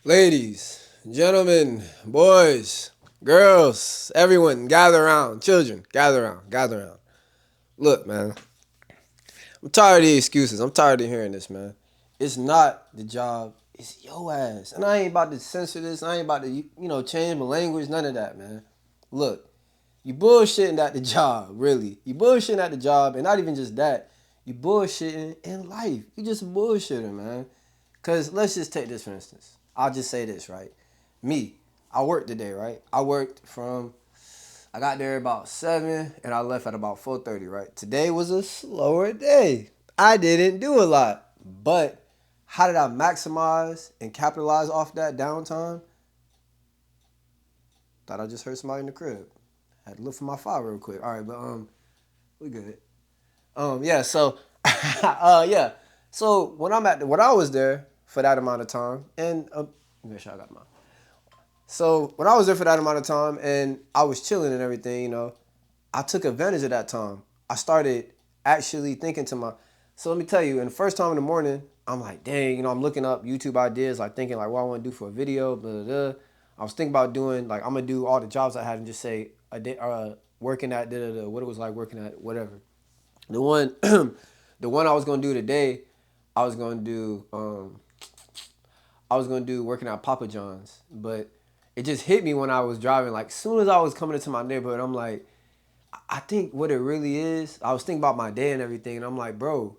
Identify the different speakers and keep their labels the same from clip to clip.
Speaker 1: Ladies, gentlemen, boys, girls, everyone, gather around. Children, gather around, gather around. Look, man, I'm tired of the excuses. I'm tired of hearing this, man. It's not the job, it's your ass. And I ain't about to censor this. I ain't about to, change my language, none of that, man. Look, you bullshitting at the job, really. You bullshitting at the job, and not even just that. You bullshitting in life. You just bullshitting, man. Cause let's just take this for instance. I'll just say this, right? Me, I worked today, right? I got there about 7 and I left at about 4:30, right? Today was a slower day. I didn't do a lot. But how did I maximize and capitalize off that downtime? Thought I just heard somebody in the crib. Had to look for my file real quick. All right, but we good. Yeah, so yeah. So when I was there for that amount of time, and make sure I got mine. So when I was there for that amount of time, and I was chilling and everything, I took advantage of that time. I started actually thinking to my. So let me tell you, in the first time in the morning, I'm like, dang, I'm looking up YouTube ideas, like thinking like what I want to do for a video, blah blah blah. I was thinking about doing like I'm gonna do all the jobs I had and just say a day, working at what it was like working at whatever. The one, the one I was gonna do today, I was gonna do, working at Papa John's, but it just hit me when I was driving. Like, soon as I was coming into my neighborhood, I'm like, I think what it really is. I was thinking about my day and everything, and I'm like, bro,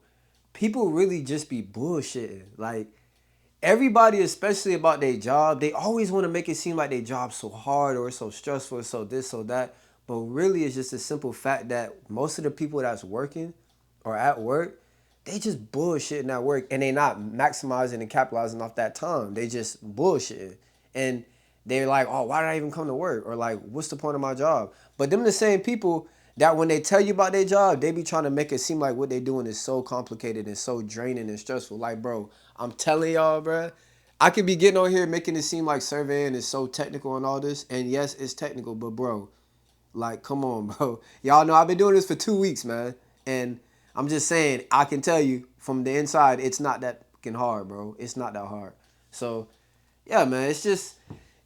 Speaker 1: people really just be bullshitting. Like, everybody, especially about their job, they always want to make it seem like their job's so hard or it's so stressful, or so this, so that. But really, it's just a simple fact that most of the people that's working or at work, they just bullshitting at work and they not maximizing and capitalizing off that time. They just bullshitting. And they're like, oh, why did I even come to work? Or like, what's the point of my job? But them the same people that when they tell you about their job, they be trying to make it seem like what they doing is so complicated and so draining and stressful. Like, bro, I'm telling y'all, bro, I could be getting on here making it seem like surveying is so technical and all this. And yes, it's technical, but bro, like, come on, bro. Y'all know I've been doing this for 2 weeks, man. And I'm just saying, I can tell you from the inside, it's not that fucking hard, bro. It's not that hard. So, yeah, man, it's just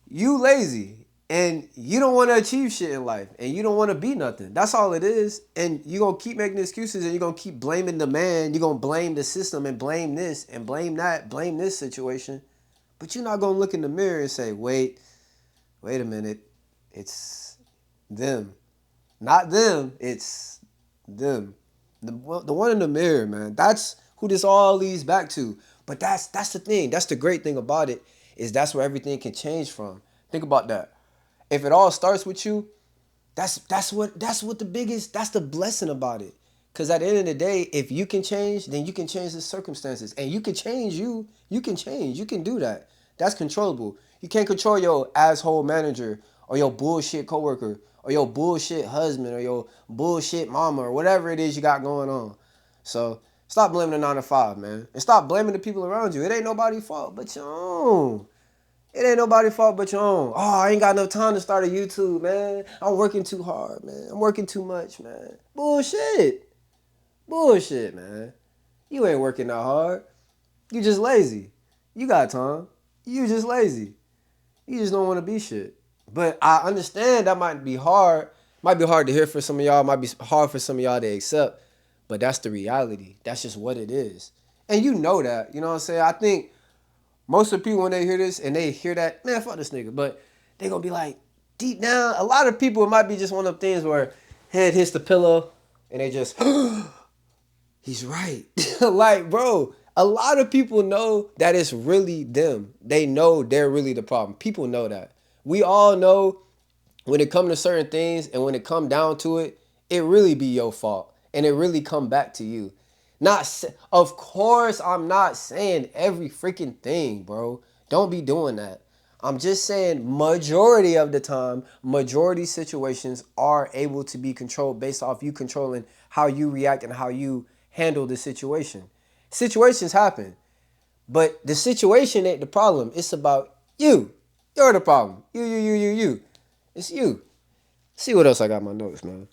Speaker 1: you lazy and you don't want to achieve shit in life and you don't want to be nothing. That's all it is. And you're going to keep making excuses and you're going to keep blaming the man. You're going to blame the system and blame this and blame that, blame this situation. But you're not going to look in the mirror and say, wait a minute. It's them. Not them. It's them. The one in the mirror, man. That's who this all leads back to. But that's the thing. That's the great thing about it is that's where everything can change from. Think about that. If it all starts with you, that's the blessing about it. Cause at the end of the day, if you can change, then you can change the circumstances. And you can change you. You can change. You can do that. That's controllable. You can't control your asshole manager or your bullshit coworker or your bullshit husband or your bullshit mama or whatever it is you got going on. So stop blaming the 9 to 5, man. And stop blaming the people around you. It ain't nobody's fault but your own. It ain't nobody's fault but your own. Oh, I ain't got no time to start a YouTube, man. I'm working too hard, man. I'm working too much, man. Bullshit. Bullshit, man. You ain't working that hard. You just lazy. You got time. You just lazy. You just don't want to be shit. But I understand that might be hard. Might be hard to hear for some of y'all. Might be hard for some of y'all to accept. But that's the reality. That's just what it is. And you know that. You know what I'm saying? I think most of the people when they hear this and they hear that, man, fuck this nigga. But they gonna be like, deep down, a lot of people, it might be just one of them things where head hits the pillow and they just, he's right. Like, bro, a lot of people know that it's really them. They know they're really the problem. People know that. We all know when it come to certain things and when it come down to it, it really be your fault and it really come back to you. Of course, I'm not saying every freaking thing, bro. Don't be doing that. I'm just saying majority of the time, majority situations are able to be controlled based off you controlling how you react and how you handle the situation. Situations happen, but the situation ain't the problem. It's about you. You're the problem. You. It's you. See what else I got in my notes, man.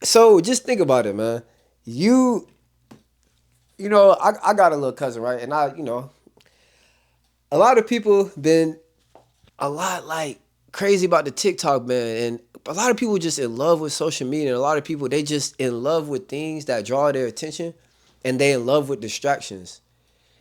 Speaker 1: So just think about it, man. You I got a little cousin, right? And A lot of people been a lot like crazy about the TikTok, man, and a lot of people just in love with social media, and a lot of people they just in love with things that draw their attention, and they in love with distractions.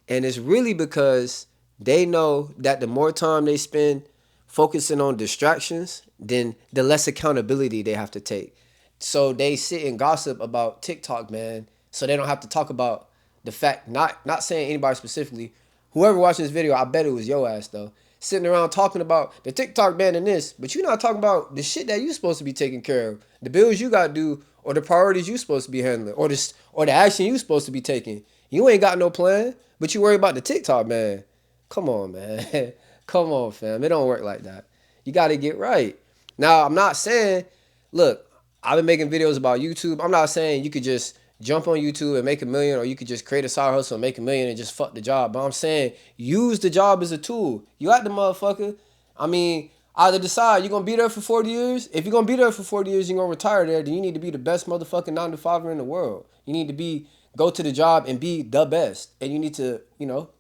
Speaker 1: And it's really because they know that the more time they spend focusing on distractions, then the less accountability they have to take. So they sit and gossip about TikTok, man, so they don't have to talk about the fact, not saying anybody specifically. Whoever watching this video, I bet it was your ass though. Sitting around talking about the TikTok ban and this, but you're not talking about the shit that you supposed to be taking care of, the bills you gotta do, or the priorities you supposed to be handling, or the action you supposed to be taking. You ain't got no plan, but you worry about the TikTok ban. Come on, man. Come on, fam. It don't work like that. You got to get right. Now, I'm not saying, look, I've been making videos about YouTube. I'm not saying you could just jump on YouTube and make a million, or you could just create a side hustle and make a million and just fuck the job. But I'm saying use the job as a tool. You got the motherfucker. I mean, either decide you're gonna be there for 40 years. If you're gonna be there for 40 years, you're gonna retire there, then you need to be the best motherfucking 9 to 5 in the world. You need to be go to the job and be the best. And you need to,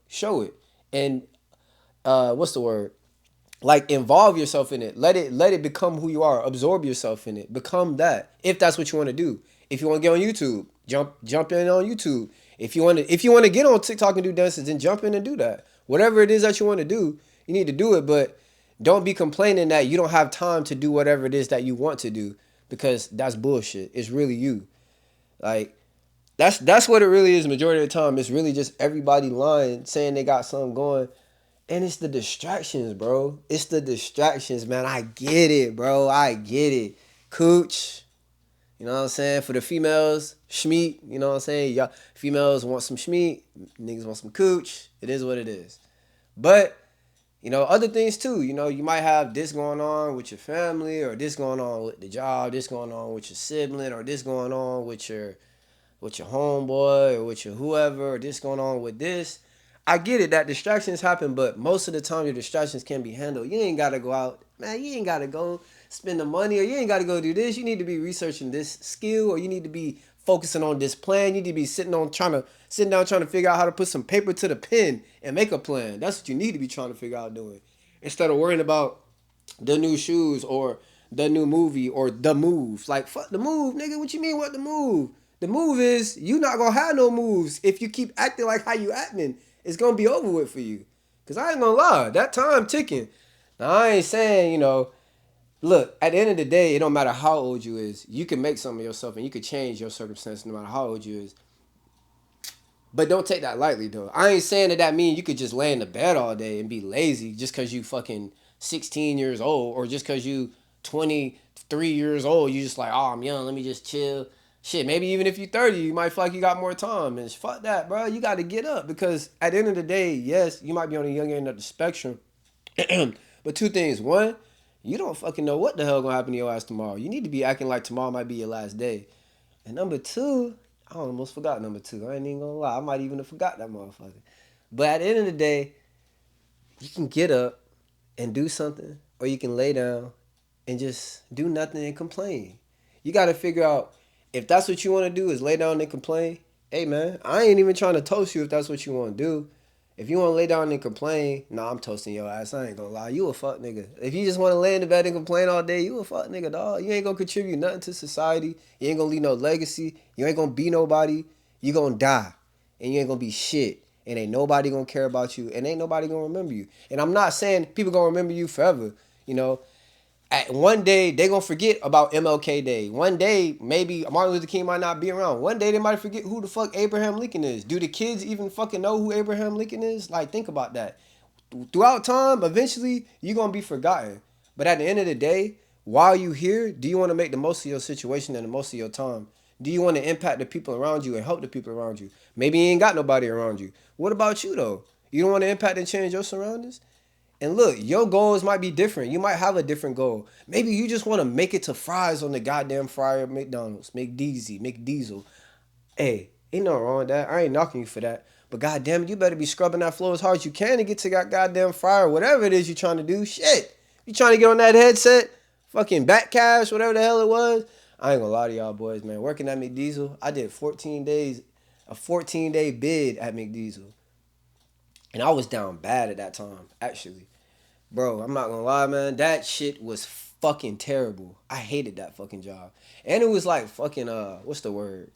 Speaker 1: show it. And what's the word? Like involve yourself in it. Let it become who you are. Absorb yourself in it. Become that. If that's what you want to do. If you want to get on YouTube, jump in on YouTube. If you want to get on TikTok and do dances, then jump in and do that. Whatever it is that you want to do, you need to do it. But don't be complaining that you don't have time to do whatever it is that you want to do, because that's bullshit. It's really you. Like that's what it really is. Majority of the time, it's really just everybody lying, saying they got something going, and it's the distractions, bro. It's the distractions, man. I get it, bro. I get it. Cooch. You know what I'm saying? For the females, schmeat. You know what I'm saying? Y'all females want some schmeat. Niggas want some cooch. It is what it is. But, other things too. You might have this going on with your family, or this going on with the job, this going on with your sibling, or this going on with your homeboy, or with your whoever, or this going on with this. I get it that distractions happen, but most of the time your distractions can be handled. You ain't gotta go out, man. You ain't gotta go spend the money, or you ain't gotta go do this. You need to be researching this skill, or you need to be focusing on this plan. You need to be sitting down trying to figure out how to put some paper to the pen and make a plan. That's what you need to be trying to figure out doing, instead of worrying about the new shoes, or the new movie, or the move. Like, fuck the move, nigga. What you mean, what the move? The move is you not gonna have no moves if you keep acting like how you acting. It's gonna be over with for you. Cause I ain't gonna lie, that time ticking. Now I ain't saying, look, at the end of the day, it don't matter how old you is. You can make something of yourself, and you can change your circumstances no matter how old you is. But don't take that lightly, though. I ain't saying that means you could just lay in the bed all day and be lazy just because you fucking 16 years old, or just because you 23 years old. You just like, oh, I'm young. Let me just chill. Shit, maybe even if you're 30, you might feel like you got more time. And fuck that, bro. You got to get up, because at the end of the day, yes, you might be on the young end of the spectrum. But two things. One, you don't fucking know what the hell gonna happen to your ass tomorrow. You need to be acting like tomorrow might be your last day. And number two, I almost forgot number two. I ain't even gonna lie. I might even have forgot that motherfucker. But at the end of the day, you can get up and do something, or you can lay down and just do nothing and complain. You got to figure out if that's what you want to do is lay down and complain. Hey man, I ain't even trying to toast you if that's what you want to do. If you want to lay down and complain, nah, I'm toasting your ass. I ain't gonna lie. You a fuck nigga. If you just want to lay in the bed and complain all day, you a fuck nigga, dog. You ain't gonna contribute nothing to society. You ain't gonna leave no legacy. You ain't gonna be nobody. You gonna die. And you ain't gonna be shit. And ain't nobody gonna care about you. And ain't nobody gonna remember you. And I'm not saying people gonna remember you forever. You know, at one day they gonna forget about MLK Day. One day maybe Martin Luther King might not be around. One day they might forget who the fuck Abraham Lincoln is. Do the kids even fucking know who Abraham Lincoln is? Like, think about that. Throughout time, eventually you're gonna be forgotten. But at the end of the day, while you here, do you want to make the most of your situation and the most of your time? Do you want to impact the people around you and help the people around you? Maybe you ain't got nobody around you. What about you though? You don't want to impact and change your surroundings? And look, your goals might be different. You might have a different goal. Maybe you just want to make it to fries on the goddamn fryer at McDonald's, McDiesel. Hey, ain't nothing wrong with that. I ain't knocking you for that. But goddamn it, you better be scrubbing that floor as hard as you can to get to that goddamn fryer, whatever it is you're trying to do. Shit. You trying to get on that headset, fucking back cash, whatever the hell it was. I ain't gonna lie to y'all boys, man. Working at McDiesel, I did 14 days, a 14-day bid at McDiesel. And I was down bad at that time, actually. Bro, I'm not gonna lie, man. That shit was fucking terrible. I hated that fucking job. And it was like fucking what's the word?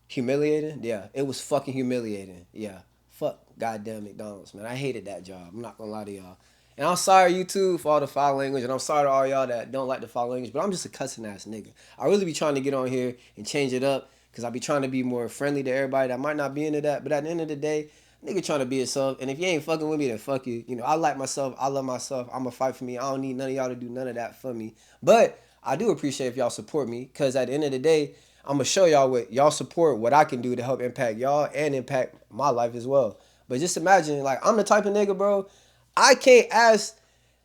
Speaker 1: Humiliating? Yeah, it was fucking humiliating. Yeah. Fuck goddamn McDonald's, man. I hated that job. I'm not gonna lie to y'all. And I'm sorry YouTube for all the foul language, and I'm sorry to all y'all that don't like the foul language, but I'm just a cussing ass nigga. I really be trying to get on here and change it up, cause I be trying to be more friendly to everybody that might not be into that. But at the end of the day, nigga trying to be yourself. And if you ain't fucking with me, then fuck you. You know, I like myself. I love myself. I'ma fight for me. I don't need none of y'all to do none of that for me. But I do appreciate if y'all support me, cause at the end of the day, I'm gonna show y'all what y'all support, what I can do to help impact y'all and impact my life as well. But just imagine, like, I'm the type of nigga, bro. I can't ask.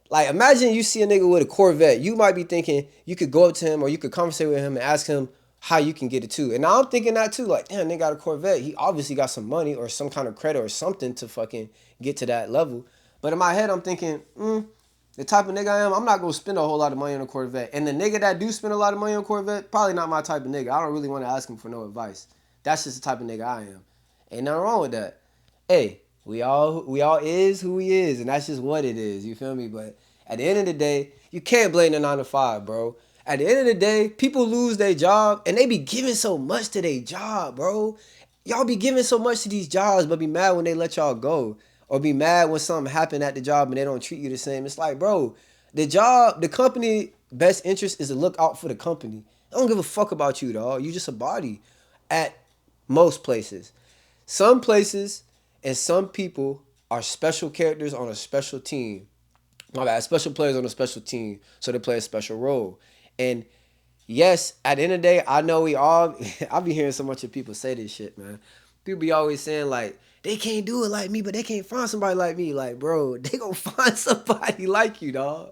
Speaker 1: Like, imagine you see a nigga with a Corvette. You might be thinking you could go up to him or you could conversate with him and ask him how you can get it too. And now I'm thinking that too. Like, damn, nigga got a Corvette. He obviously got some money or some kind of credit or something to fucking get to that level. But in my head, I'm thinking, the type of nigga I am, I'm not gonna spend a whole lot of money on a Corvette. And the nigga that do spend a lot of money on a Corvette, probably not my type of nigga. I don't really want to ask him for no advice. That's just the type of nigga I am. Ain't nothing wrong with that. Hey, we all is who we is, and that's just what it is. You feel me? But at the end of the day, you can't blame the 9 to 5, bro. At the end of the day, people lose their job and they be giving so much to their job, bro. Y'all be giving so much to these jobs, but be mad when they let y'all go. Or be mad when something happened at the job and they don't treat you the same. It's like, bro, the company best interest is to look out for the company. I don't give a fuck about you, dog. You just a body at most places. Some places and some people are special characters on a special team. My bad, special players on a special team, so they play a special role. And yes, at the end of the day, I know we all. I be hearing so much of people say this shit, man. People be always saying like they can't do it like me, but they can't find somebody like me. Like, bro, they gonna find somebody like you, dog.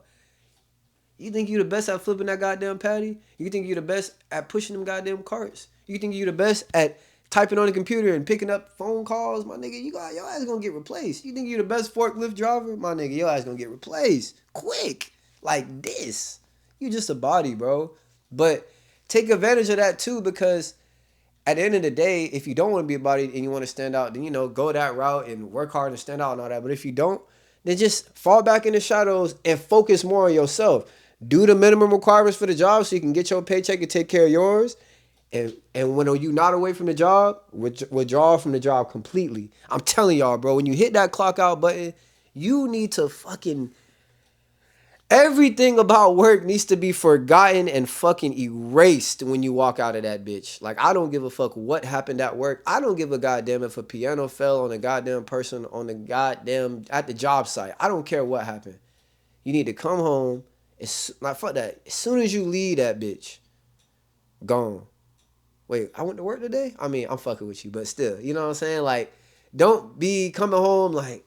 Speaker 1: You think you the best at flipping that goddamn patty? You think you the best at pushing them goddamn carts? You think you the best at typing on the computer and picking up phone calls? My nigga, you got your ass gonna get replaced. You think you the best forklift driver? My nigga, your ass gonna get replaced quick, like this. You just a body, bro. But take advantage of that too, because at the end of the day, if you don't want to be a body and you want to stand out, then go that route and work hard and stand out and all that. But if you don't, then just fall back in the shadows and focus more on yourself. Do the minimum requirements for the job so you can get your paycheck and take care of yours. And when you not away from the job, withdraw from the job completely. I'm telling y'all, bro, when you hit that clock out button, you need to fucking everything about work needs to be forgotten and fucking erased when you walk out of that bitch. Like, I don't give a fuck what happened at work. I don't give a goddamn if a piano fell on a goddamn person on the goddamn at the job site. I don't care what happened. You need to come home. It's like fuck that. As soon as you leave that bitch, gone. Wait, I went to work today? I mean, I'm fucking with you, but still, you know what I'm saying? Like, don't be coming home like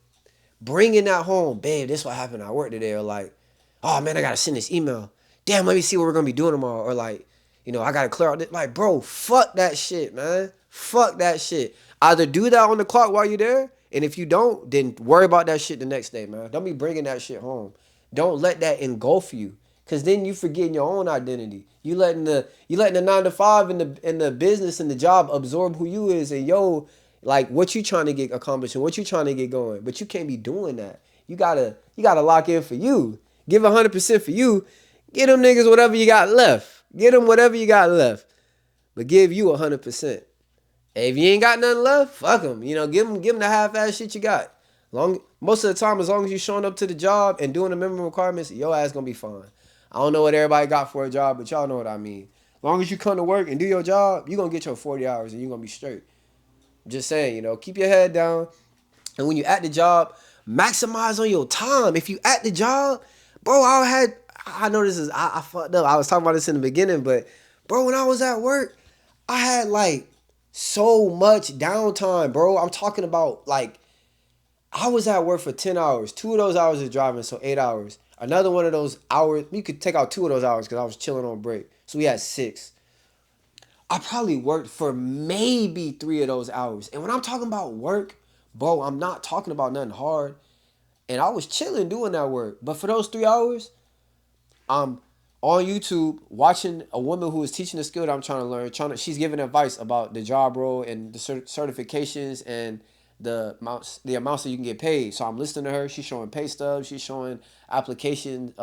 Speaker 1: bringing that home, babe. This what happened at work today, or like, oh man, I gotta send this email. Damn, let me see what we're gonna be doing tomorrow, or like, I gotta clear out this. Like, bro, fuck that shit, man. Fuck that shit. Either do that on the clock while you're there, and if you don't, then worry about that shit the next day, man. Don't be bringing that shit home. Don't let that engulf you, cause then you forgetting your own identity. You letting the 9 to 5 and the business and the job absorb who you is and like what you trying to get accomplished and what you trying to get going. But you can't be doing that. You gotta lock in for you. Give 100% for you. Get them niggas whatever you got left. Get them whatever you got left. But give you 100%. If you ain't got nothing left, fuck them. Give them the half-ass shit you got. Most of the time, as long as you showing up to the job and doing the minimum requirements, your ass gonna be fine. I don't know what everybody got for a job, but y'all know what I mean. As long as you come to work and do your job, you gonna get your 40 hours and you gonna be straight. Just saying, keep your head down. And when you at the job, maximize on your time. If you at the job, bro, I know this is, I fucked up. I was talking about this in the beginning, but bro, when I was at work, I had like so much downtime, bro. I'm talking about like, I was at work for 10 hours. 2 of those hours is driving, so 8 hours. Another one of those hours, you could take out 2 of those hours because I was chilling on break. So we had 6. I probably worked for maybe 3 of those hours. And when I'm talking about work, bro, I'm not talking about nothing hard. And I was chilling doing that work. But for those 3 hours, I'm on YouTube watching a woman who is teaching a skill that I'm trying to learn. She's giving advice about the job role and the certifications and the amounts that you can get paid. So I'm listening to her. She's showing pay stubs. She's showing not applications,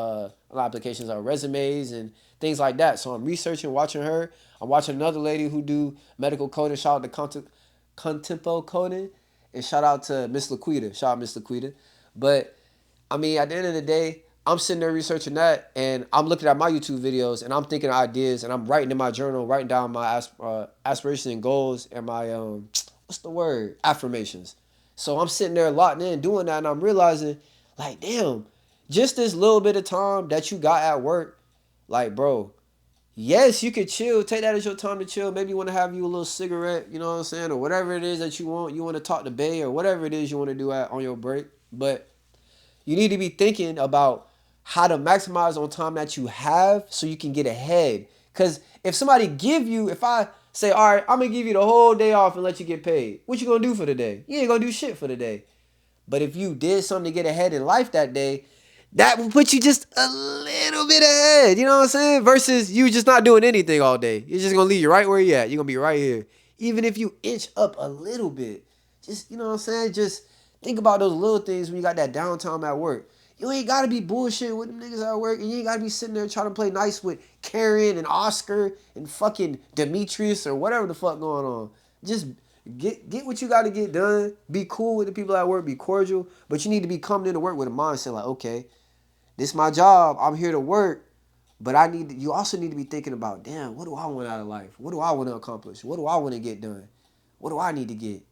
Speaker 1: resumes and things like that. So I'm researching, watching her. I'm watching another lady who do medical coding. Shout out to Contempo Coding, and shout out to Miss Laquita. Shout out Miss Laquita. But I mean, at the end of the day, I'm sitting there researching that, and I'm looking at my YouTube videos, and I'm thinking of ideas, and I'm writing in my journal, writing down my aspirations and goals, and my what's the word, affirmations. So I'm sitting there locked in doing that, and I'm realizing, like, damn, just this little bit of time that you got at work, like, bro, yes, you could chill, take that as your time to chill. Maybe you want to have you a little cigarette, you know what I'm saying, or whatever it is that you want. You want to talk to Bay or whatever it is you want to do on your break, but you need to be thinking about how to maximize on time that you have so you can get ahead. Because if somebody if I say, all right, I'm going to give you the whole day off and let you get paid, what you going to do for the day? You ain't going to do shit for the day. But if you did something to get ahead in life that day, that will put you just a little bit ahead. You know what I'm saying? Versus you just not doing anything all day. You're just going to leave you right where you at. You're going to be right here. Even if you inch up a little bit, just, you know what I'm saying? Just think about those little things when you got that downtime at work. You ain't got to be bullshit with them niggas at work, and you ain't got to be sitting there trying to play nice with Karen and Oscar and fucking Demetrius or whatever the fuck going on. Just get what you got to get done. Be cool with the people at work. Be cordial. But you need to be coming into work with a mindset like, okay, this is my job. I'm here to work. But you also need to be thinking about, damn, what do I want out of life? What do I want to accomplish? What do I want to get done? What do I need to get?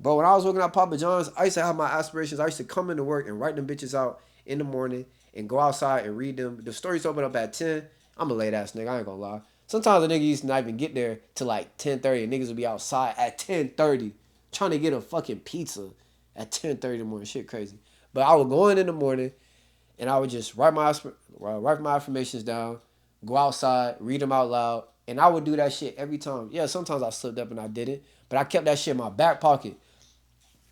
Speaker 1: Bro, when I was working at Papa John's, I used to have my aspirations. I used to come into work and write them bitches out in the morning and go outside and read them. The stories open up at 10. I'm a late ass nigga, I ain't gonna lie. Sometimes a nigga used to not even get there till like 10:30 and niggas would be outside at 10:30 trying to get a fucking pizza at 10:30 in the morning. Shit crazy. But I would go in the morning and I would just write my affirmations down, go outside, read them out loud, and I would do that shit every time. Yeah, sometimes I slipped up and I didn't, but I kept that shit in my back pocket.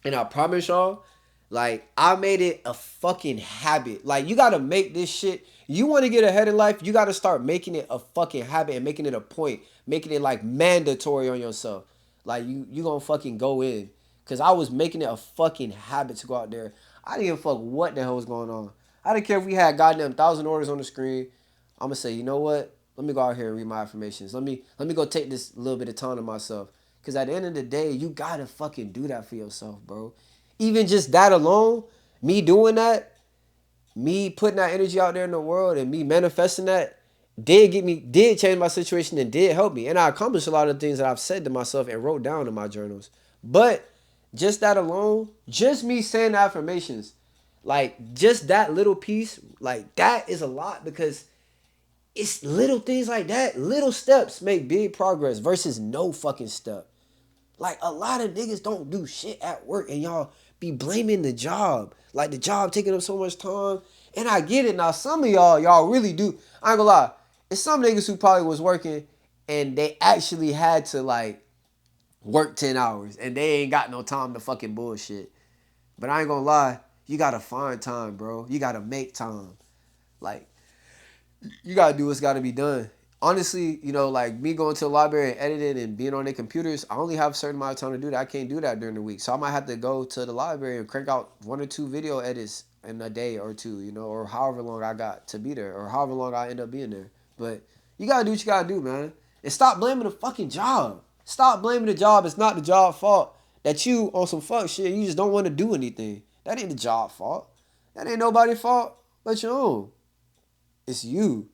Speaker 1: And I promise y'all, like, I made it a fucking habit. Like, you gotta make this shit. You wanna get ahead in life, you gotta start making it a fucking habit and making it a point. Making it, like, mandatory on yourself. Like, you gonna fucking go in. Because I was making it a fucking habit to go out there. I didn't give a fuck what the hell was going on. I didn't care if we had goddamn 1,000 orders on the screen. I'm gonna say, you know what? Let me go out here and read my affirmations. Let me go take this little bit of time to myself. Because at the end of the day, you gotta fucking do that for yourself, bro. Even just that alone, me doing that, me putting that energy out there in the world and me manifesting that did change my situation and did help me. And I accomplished a lot of things that I've said to myself and wrote down in my journals. But just that alone, just me saying affirmations, like just that little piece, like that is a lot because it's little things like that. Little steps make big progress versus no fucking step. Like, a lot of niggas don't do shit at work and y'all be blaming the job. Like, the job taking up so much time. And I get it. Now, some of y'all really do. I ain't gonna lie. It's some niggas who probably was working and they actually had to, like, work 10 hours. And they ain't got no time to fucking bullshit. But I ain't gonna lie. You gotta find time, bro. You gotta make time. Like, you gotta do what's gotta be done. Honestly, you know, like me going to the library and editing and being on their computers, I only have a certain amount of time to do that. I can't do that during the week. So I might have to go to the library and crank out 1 or 2 video edits in a day or two, you know, or however long I got to be there or however long I end up being there. But you gotta do what you gotta do, man. And stop blaming the fucking job. Stop blaming the job. It's not the job fault that you on some fuck shit. You just don't want to do anything. That ain't the job fault. That ain't nobody's fault but your own. It's you.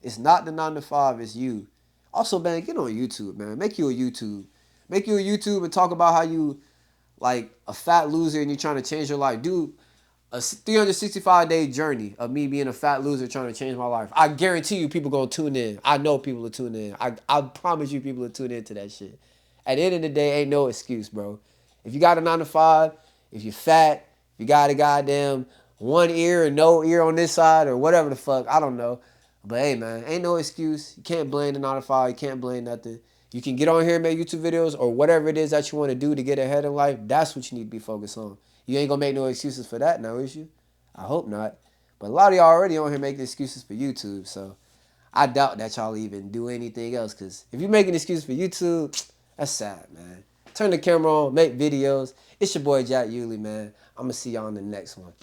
Speaker 1: It's not the 9 to 5, it's you. Also, man, get on YouTube, man. Make you a YouTube. Make you a YouTube and talk about how you, like, a fat loser and you're trying to change your life. Do a 365-day journey of me being a fat loser trying to change my life. I guarantee you people going to tune in. I know people will tune in. I promise you people will tune in to that shit. At the end of the day, ain't no excuse, bro. If you got a 9 to 5, if you're fat, if you got a goddamn one ear and no ear on this side or whatever the fuck, I don't know. But hey, man, ain't no excuse. You can't blame the 9 to 5. You can't blame nothing. You can get on here and make YouTube videos or whatever it is that you want to do to get ahead in life. That's what you need to be focused on. You ain't going to make no excuses for that now, is you? I hope not. But a lot of y'all already on here making excuses for YouTube. So I doubt that y'all even do anything else. Because if you're making excuses for YouTube, that's sad, man. turn the camera on, make videos. It's your boy Jack Yulee, man. I'm gonna see y'all in the next one.